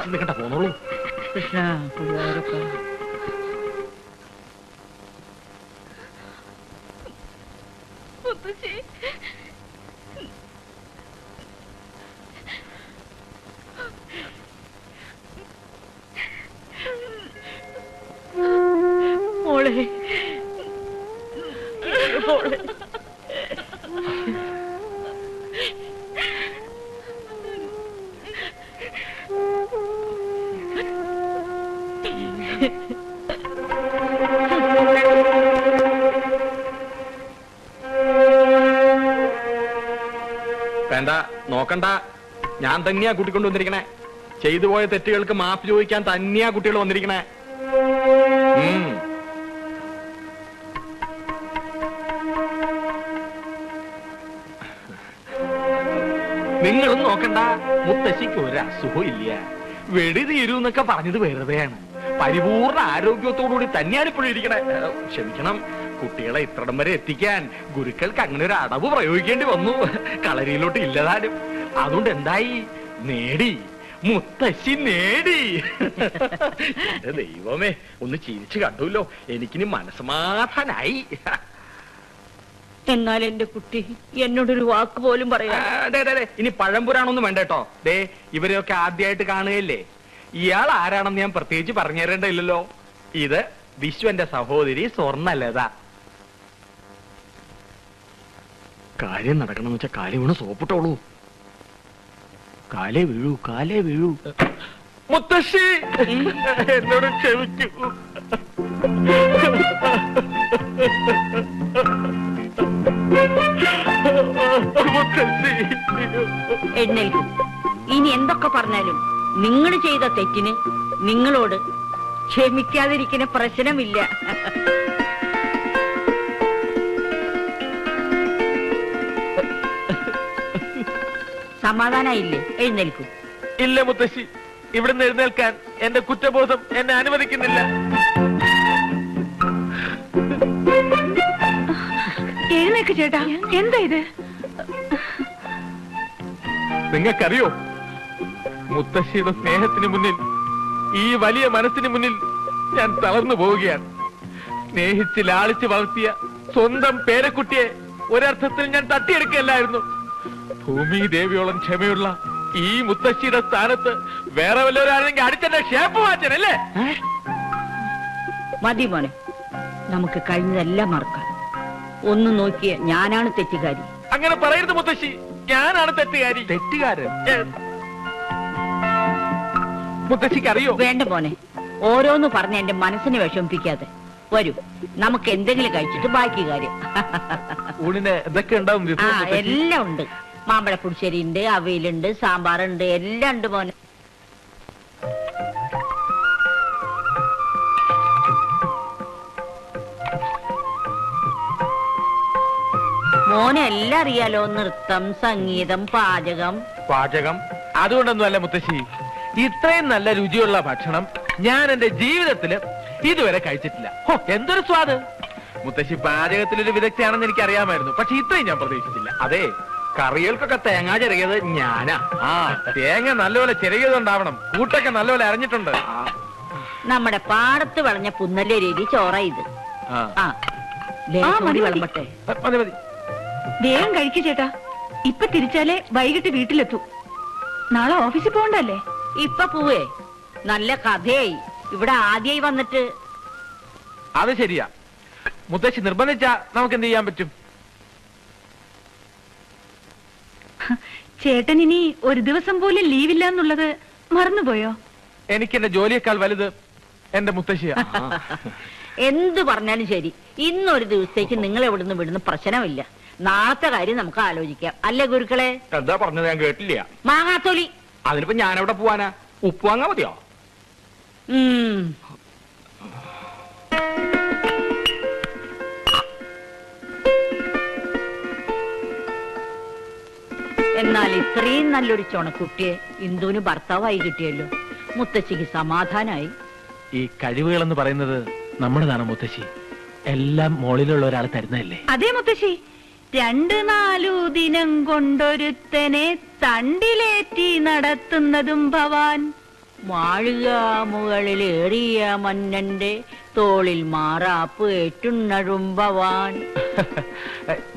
മനസ്സിൽ നിൽക്കട്ടെ, പോന്നോളൂ. കൃഷ്ണ ഗുരുവായൂരപ്പ. മോളെ മോളെ വേണ്ട, നോക്കണ്ട. ഞാൻ തന്നെയാ കൂട്ടിക്കൊണ്ട് വന്നിരിക്കണേ. ചെയ്തു പോയ തെറ്റുകൾക്ക് മാപ്പ് ചോദിക്കാൻ തന്നെയാ കുട്ടികൾ വന്നിരിക്കണേ. നിങ്ങളും നോക്കണ്ട. മുത്തശ്ശിക്ക് ഒരു അസുഖവും ഇല്ല. വെടി തീരൂന്നൊക്കെ പറഞ്ഞത് വെറുതെയാണ്. പരിപൂർണ ആരോഗ്യത്തോടുകൂടി തന്നെയാണ് ഇപ്പോഴും ഇരിക്കണേ. ക്ഷമിക്കണം, കുട്ടികളെ ഇത്രടം വരെ എത്തിക്കാൻ ഗുരുക്കൾക്ക് അങ്ങനെ ഒരു അടവ് പ്രയോഗിക്കേണ്ടി വന്നു. കളരിയിലോട്ട് ഇല്ലതാനും. അതുകൊണ്ട് എന്തായി? നേടി, മുത്തശ്ശി നേടി. എന്റെ ദൈവമേ, ഒന്ന് ചിരിച്ചു കണ്ടുല്ലോ. എനിക്കിനി മനസ്സമാധാനായി. എന്നാൽ എന്റെ കുട്ടി എന്നോടൊരു വാക്ക് പോലും പറയാ. ഇനി പഴംപുരാണൊന്നും വേണ്ട കേട്ടോ. ദേ, ഇവരെയൊക്കെ ആദ്യമായിട്ട് കാണുകയല്ലേ. ഇയാൾ ആരാണെന്ന് ഞാൻ പ്രത്യേകിച്ച് പറഞ്ഞു തരേണ്ടല്ലോ. ഇത് വിശ്വന്റെ സഹോദരി സ്വർണ്ണലത. കാര്യം നടക്കണമെന്ന് വെച്ചാൽ കാലേ വീണ് സോപ്പിട്ടോളൂ. കാലേ വീഴൂ, കാലേ വീഴൂ. മുത്തശ്ശി, എന്നോട് ക്ഷമിക്കൂ. എഴുന്നേൽക്കും. ഇനി എന്തൊക്കെ പറഞ്ഞാലും നിങ്ങൾ ചെയ്ത തെറ്റിന് നിങ്ങളോട് ക്ഷമിക്കാതിരിക്കുന്ന പ്രശ്നമില്ല. സമാധാനായില്ലേ? എഴുന്നേൽക്കും. ഇല്ല മുത്തശ്ശി, ഇവിടുന്ന് എഴുന്നേൽക്കാൻ എന്റെ കുറ്റബോധം എന്നെ അനുവദിക്കുന്നില്ല. എഴുന്നേക്ക് ചേട്ടാ. എന്താ ഇത്? നിങ്ങൾക്കറിയോ, മുത്തശ്ശിയുടെ സ്നേഹത്തിന് മുന്നിൽ, ഈ വലിയ മനസ്സിന് മുന്നിൽ ഞാൻ തളർന്നു പോവുകയാണ്. സ്നേഹിച്ച് ലാളിച്ച് വളർത്തിയ സ്വന്തം പേരക്കുട്ടിയെ ഒരർത്ഥത്തിൽ ഞാൻ തട്ടിയെടുക്കുകയല്ലായിരുന്നു. ഭൂമി ദേവിയോളം ക്ഷമയുള്ള ഈ മുത്തശ്ശിയുടെ സ്ഥാനത്ത് വേറെ വല്ലവരാണെങ്കിൽ അടിച്ചെന്റെ ഷേപ്പ് മാറ്റാനല്ലേ? മതി മോനെ, നമുക്ക് കഴിഞ്ഞതെല്ലാം മറക്കാം. ഒന്ന് നോക്കിയ ഞാനാണ് തെറ്റുകാരി. അങ്ങനെ പറയരുത് മുത്തശ്ശി, ഞാനാണ് തെറ്റുകാരി. തെറ്റുകാരൻ? മുത്തശ്ശിക്ക് അറിയോ? വേണ്ട മോനെ, ഓരോന്ന് പറഞ്ഞ് എന്റെ മനസ്സിനെ വിഷമിപ്പിക്കാതെ. വരൂ, നമുക്ക് എന്തെങ്കിലും കഴിച്ചിട്ട് ബാക്കി കാര്യം. ഊണിന് എന്തൊക്കെ ഉണ്ടാവും? എല്ലാം ഉണ്ട്. മാമ്പഴ പുളിശ്ശേരി ഉണ്ട്, അവിയലുണ്ട്, സാമ്പാറുണ്ട്, എല്ലാം ഉണ്ട് മോനെ. മോനെ എല്ലാം അറിയാലോ. നൃത്തം, സംഗീതം, പാചകം. പാചകം? അതുകൊണ്ടൊന്നുമല്ല മുത്തശ്ശി, ഇത്രയും നല്ല രുചിയുള്ള ഭക്ഷണം ഞാൻ എന്റെ ജീവിതത്തില് ഇതുവരെ കഴിച്ചിട്ടില്ല. എന്തൊരു സ്വാദ്! മുത്തശ്ശി പാചകത്തിലൊരു വിദഗ്ധയാണെന്ന് എനിക്ക് അറിയാമായിരുന്നു, പക്ഷെ ഇത്രയും ഞാൻ പ്രതീക്ഷിച്ചില്ല. അതെ, കറികൾക്കൊക്കെ തേങ്ങ ചിരകിയത് ഞാനാ. തേങ്ങ നല്ലപോലെ ചിരകിയതുണ്ടാവണം. കൂട്ടൊക്കെ നല്ലപോലെ അറിഞ്ഞിട്ടുണ്ട്. നമ്മുടെ പാടത്ത് വിളഞ്ഞ പുന്നല്ലേ രീതി ചോറ ഇത്. വിളമ്പട്ടെ. മതി മതി, വേഗം കഴിക്കു ചേട്ടാ. ഇപ്പൊ തിരിച്ചാലേ വൈകിട്ട് വീട്ടിലെത്തൂ. നാളെ ഓഫീസിൽ പോകണ്ടല്ലേ? ഇപ്പൊ പോവേ? നല്ല കഥയായി. ഇവിടെ ആദ്യമായി വന്നിട്ട്. അത് ശരിയാ. മുത്തശ്ശി നിർബന്ധിച്ചാ നമുക്ക് എന്ത് ചെയ്യാൻ പറ്റും? ചേട്ടൻ ഇനി ഒരു ദിവസം പോലും ലീവില്ല എന്നുള്ളത് മറന്നുപോയോ? എനിക്ക് എന്റെ ജോലിയേക്കാൾ വലുത് എന്റെ മുത്തശ്ശിയാ. എന്ത് പറഞ്ഞാലും ശരി, ഇന്നൊരു ദിവസത്തേക്ക് നിങ്ങൾ എവിടുന്ന് വിടുന്ന പ്രശ്നമില്ല. നാളത്തെ കാര്യം നമുക്ക് ആലോചിക്കാം. അല്ലേ ഗുരുക്കളെ? എന്താ പറഞ്ഞത്? ഞാൻ കേട്ടില്ല. മാങ്ങാത്തൊലി. അതിനിപ്പോ ഞാനെവിടെ പോവാനാ? ഉപ്പ് വാങ്ങാ മതിയോ? എന്നാൽ ഇത്രയും നല്ലൊരു ചുണക്കുട്ടിയെ ഇന്ദുവിന് ഭർത്താവായി കിട്ടിയല്ലോ. മുത്തശ്ശിക്ക് സമാധാനായി. ഈ കഴിവുകളെന്ന് പറയുന്നത് നമ്മുടേതാണ് മുത്തശ്ശി. എല്ലാം മോളിലുള്ള ഒരാൾ തരുന്നതല്ലേ? അതേ മുത്തശ്ശി. 2-4 ദിനം കൊണ്ടൊരുത്തനെ തണ്ടിലേറ്റി നടത്തുന്നതും ഭവാൻ. മാളിക മുകളിലേറിയ മന്നന്റെ തോളിൽ മാറാപ്പ് ഏറ്റുണ്ണഴുമ്പവാൻ.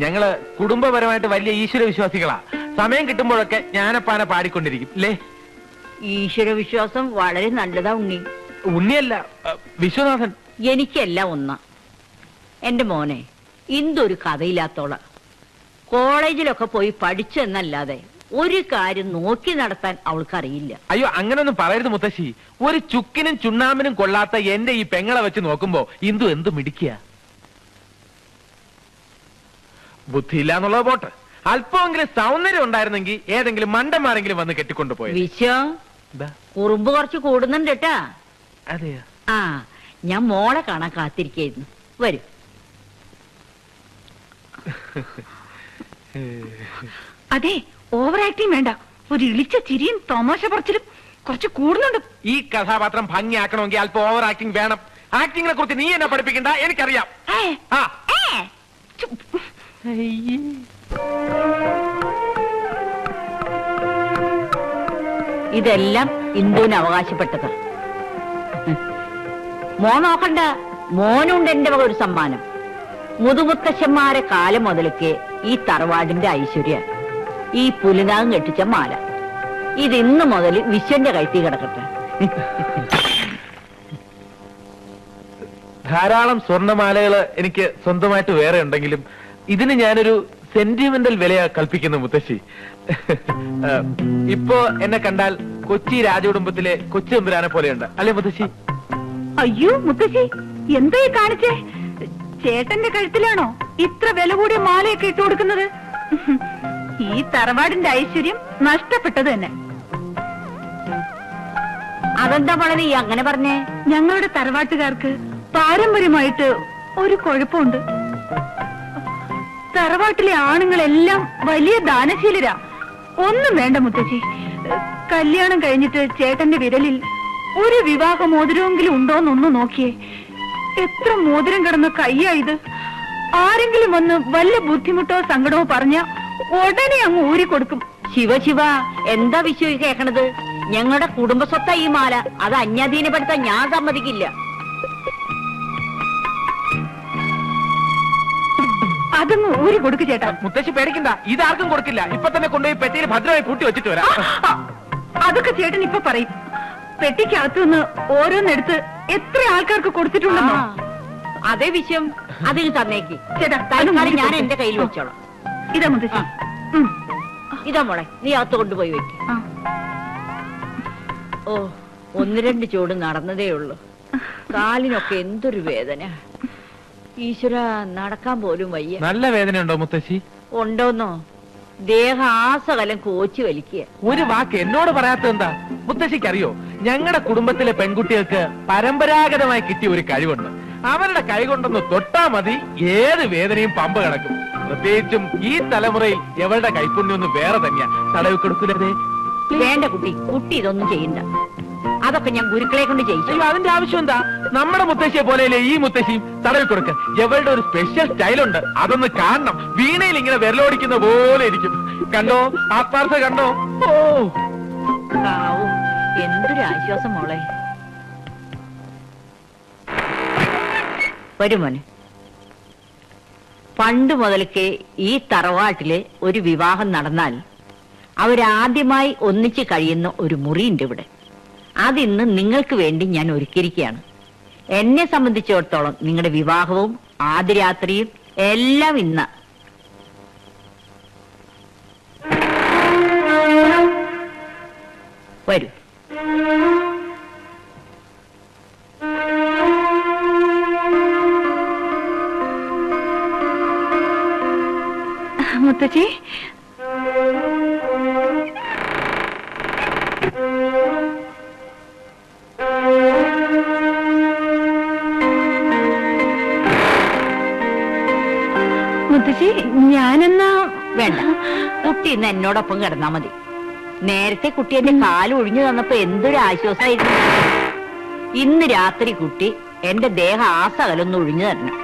ഞങ്ങള് കുടുംബപരമായിട്ട് വലിയ ഈശ്വര വിശ്വാസികളാ. സമയം കിട്ടുമ്പോഴൊക്കെ ജ്ഞാനപ്പാന പാടിക്കൊണ്ടിരിക്കും അല്ലേ? ഈശ്വര വിശ്വാസം വളരെ നല്ലതാ ഉണ്ണി. ഉണ്ണിയല്ല, വിശ്വനാഥൻ. എനിക്കെല്ലാം ഒന്നാ. എന്റെ മോനെ ഇന്തൊരു കഥയില്ലാത്തോള. കോളേജിലൊക്കെ പോയി പഠിച്ചെന്നല്ലാതെ ഒരു കാര്യം നോക്കി നടത്താൻ അവൾക്കറിയില്ല. അയ്യോ, അങ്ങനൊന്നും പറയരുത് മുത്തശ്ശി. ഒരു ചുക്കിനും ചുണ്ണാമ്പിനും കൊള്ളാത്ത എന്റെ ഈ പെങ്ങളെ വെച്ച് നോക്കുമ്പോ ഇന്ദു എന്തു മിടിക്കുക. ബുദ്ധിയില്ല എന്നുള്ളത് പോട്ടെ, അല്പമെങ്കിലും സൗന്ദര്യം ഉണ്ടായിരുന്നെങ്കിൽ ഏതെങ്കിലും മണ്ടന്മാരെങ്കിലും വന്ന് കെട്ടിക്കൊണ്ടുപോയി. കുറുമ്പ് കുറച്ച് കൂടുന്നുണ്ട് കേട്ടാ. അതെയോ? ആ, ഞാൻ മോളെ കാണാൻ കാത്തിരിക്കായിരുന്നു. വരൂ. അതെ, ഓവർ ആക്ടിങ് വേണ്ട. ഒരു ഇളിച്ച ചിരിയും തമാശ പറച്ചിലും കുറച്ച് കൂടുന്നുണ്ട്. ഈ കഥാപാത്രം ഭംഗിയാക്കണമെങ്കിൽ അല്പം ഓവർ ആക്ടിങ് വേണം. ആക്ടിങ്ങിനെ കുറിച്ച് നീ എന്നെ പഠിപ്പിക്കണ്ട, എനിക്കറിയാം. ഇതെല്ലാം ഇന്ദുവിന് അവകാശപ്പെട്ടത്. മോൻ നോക്കണ്ട, മോനുണ്ട് എന്റെ വക ഒരു സമ്മാനം. മുതുമുത്തശ്ശന്മാരെ കാലം മുതലൊക്കെ ഈ തറവാടിന്റെ ഐശ്വര്യ ഈ പുലിനാഗം കെട്ടിച്ച മാല. ഇത് ഇന്ന് മുതൽ വിശ്വന്റെ കഴുത്തി കിടക്കട്ടെ. ധാരാളം സ്വർണ്ണമാലകള് എനിക്ക് സ്വന്തമായിട്ട് വേറെ ഉണ്ടെങ്കിലും ഇതിന് ഞാനൊരു സെന്റിമെന്റൽ വിലയാ കൽപ്പിക്കുന്നു മുത്തശ്ശി. ഇപ്പോ എന്നെ കണ്ടാൽ കൊച്ചി രാജകുടുംബത്തിലെ കൊച്ചുതമ്പുരാനെ പോലെയുണ്ട് അല്ലേ മുത്തശ്ശി? അയ്യോ മുത്തശ്ശി, എന്താ ഈ കാണിച്ചേ? ചേട്ടന്റെ കഴുത്തിലാണോ ഇത്ര വില കൂടിയ മാലയൊക്കെ ഇട്ടു കൊടുക്കുന്നത്? ഈ തറവാടിന്റെ ഐശ്വര്യം നഷ്ടപ്പെട്ടത് തന്നെ. അതെന്താ വളരെ അങ്ങനെ പറഞ്ഞേ? ഞങ്ങളുടെ തറവാട്ടുകാർക്ക് പാരമ്പര്യമായിട്ട് ഒരു കുഴപ്പമുണ്ട്. തറവാട്ടിലെ ആണുങ്ങളെല്ലാം വലിയ ദാനശീലരാ. ഒന്നും വേണ്ട മുത്തശ്ശി, കല്യാണം കഴിഞ്ഞിട്ട് ചേട്ടന്റെ വിരലിൽ ഒരു വിവാഹ മോതിരമെങ്കിലും ഉണ്ടോന്നൊന്ന് നോക്കിയേ. എത്ര മോതിരം കിടന്ന കയ്യാ ഇത്. ആരെങ്കിലും വന്ന് വല്ല ബുദ്ധിമുട്ടോ സങ്കടമോ പറഞ്ഞ ഉടനെ അങ്ങ് ഊരിക്കൊടുക്കും. ശിവ ശിവ, എന്താ വിശ്വ കേക്കണത്? ഞങ്ങളുടെ കുടുംബ സ്വത്താ ഈ മാല. അത് അന്യാധീനപ്പെടുത്താൻ ഞാൻ സമ്മതിക്കില്ല. അതങ്ങ് ഊരി കൊടുക്കു ചേട്ടാ. മുത്തശ്ശി പേടിക്കണ്ട, ഇതാർക്കും കൊടുക്കില്ല. ഇപ്പൊ തന്നെ കൊണ്ടുപോയി പെട്ടിയിൽ ഭദ്രമായി പൂട്ടി വെച്ചിട്ട് വരാം. അതൊക്കെ ചേട്ടൻ ഇപ്പൊ പറയും. പെട്ടിക്കകത്തു നിന്ന് ഓരോന്നെടുത്ത് എത്ര ആൾക്കാർക്ക് കൊടുത്തിട്ടുണ്ടെന്നോ? അതേ വിഷയം അതിന് തന്നേക്ക് ചേട്ടാ. തൽക്കാലം ഞാൻ എന്റെ കയ്യിൽ വെച്ചോളാം. ഇതാ മുത്തശ്ശി. ഇതാ മോളെ, നീ അകത്ത് കൊണ്ടുപോയി വെക്ക്. ഓ, ഒന്ന് രണ്ട് ചൂട് നടന്നതേ ഉള്ളൂ. കാലിനൊക്കെ എന്തൊരു വേദന. ഈശ്വര, നടക്കാൻ പോലും വയ്യ. നല്ല വേദനയുണ്ടോ മുത്തശ്ശി? ഉണ്ടോന്നോ? ദേഹാസകലം കോച്ചി വലിക്കുക. ഒരു വാക്ക് എന്നോട് പറയാത്തെന്താ? മുത്തശ്ശിക്ക് അറിയോ, ഞങ്ങളുടെ കുടുംബത്തിലെ പെൺകുട്ടികൾക്ക് പരമ്പരാഗതമായി കിട്ടിയ ഒരു കഴിവുണ്ട്. അവരുടെ കൈകൊണ്ടൊന്ന് തൊട്ടാ മതി, ഏത് വേദനയും പമ്പ കിടക്കും. പ്രത്യേകിച്ചും ഈ തലമുറയിൽ എവളുടെ കൈപ്പുണ്യൊന്നും വേറെ തന്നെയാ. തടവി കൊടുക്കൂലേ? വേണ്ട കുട്ടി, കുട്ടി ഇതൊന്നും ചെയ്യണ്ട. അതൊക്കെ ഞാൻ ഗുരുക്കളെ കൊണ്ട് ചെയ്യിച്ചു. അതിന്റെ ആവശ്യം എന്താ? നമ്മുടെ മുത്തശ്ശിയെ പോലെയല്ലേ ഈ മുത്തശ്ശിയും? തടവി കൊടുക്ക. എവളുടെ ഒരു സ്പെഷ്യൽ സ്റ്റൈലുണ്ട്, അതൊന്ന് കാണണം. വീണയിൽ ഇങ്ങനെ വിരലോടിക്കുന്ന പോലെ ഇരിക്കും. കണ്ടോ ആത്മാർത്ഥ, കണ്ടോ? ഓ, എന്തൊരു ആശ്വാസം മോളെ. വരുമോനെ, പണ്ട് മുതൽക്കേ ഈ തറവാട്ടിലെ ഒരു വിവാഹം നടന്നാൽ അവരാദ്യമായി ഒന്നിച്ച് കഴിയുന്ന ഒരു മുറിയുണ്ട് ഇവിടെ. അതിന്ന് നിങ്ങൾക്ക് വേണ്ടി ഞാൻ ഒരുക്കിയിരിക്കുകയാണ്. എന്നെ സംബന്ധിച്ചിടത്തോളം നിങ്ങളുടെ വിവാഹവും ആദ്യരാത്രിയും എല്ലാം ഇന്ന്. വരൂ. മുത്തശ്ശി, മുത്തശ്ശി, ഞാനെന്നാ വേണ്ട, കുട്ടി ഇന്ന് എന്നോടൊപ്പം കിടന്നാ മതി. നേരത്തെ കുട്ടി എന്റെ കാല് ഒഴിഞ്ഞു തന്നപ്പോ എന്തൊരു ആശ്വാസമായിരുന്നു. ഇന്ന് രാത്രി കുട്ടി എന്റെ ദേഹ ആസകലൊന്ന് ഒഴിഞ്ഞു തരണം.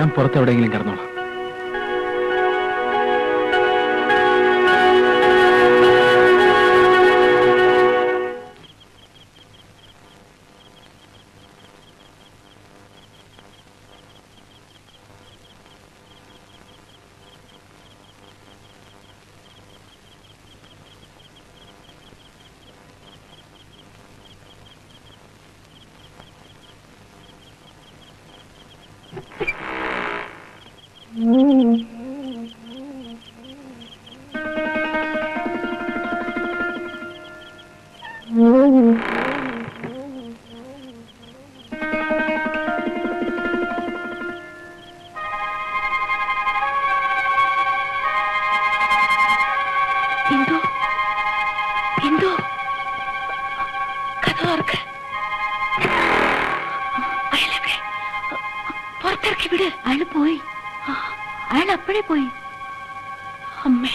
ഞാൻ പുറത്തെവിടെയെങ്കിലും കിടന്നോളാം. അയാൾ പോയി. അയാൾ അപ്പോഴേ പോയി. അമ്മേ.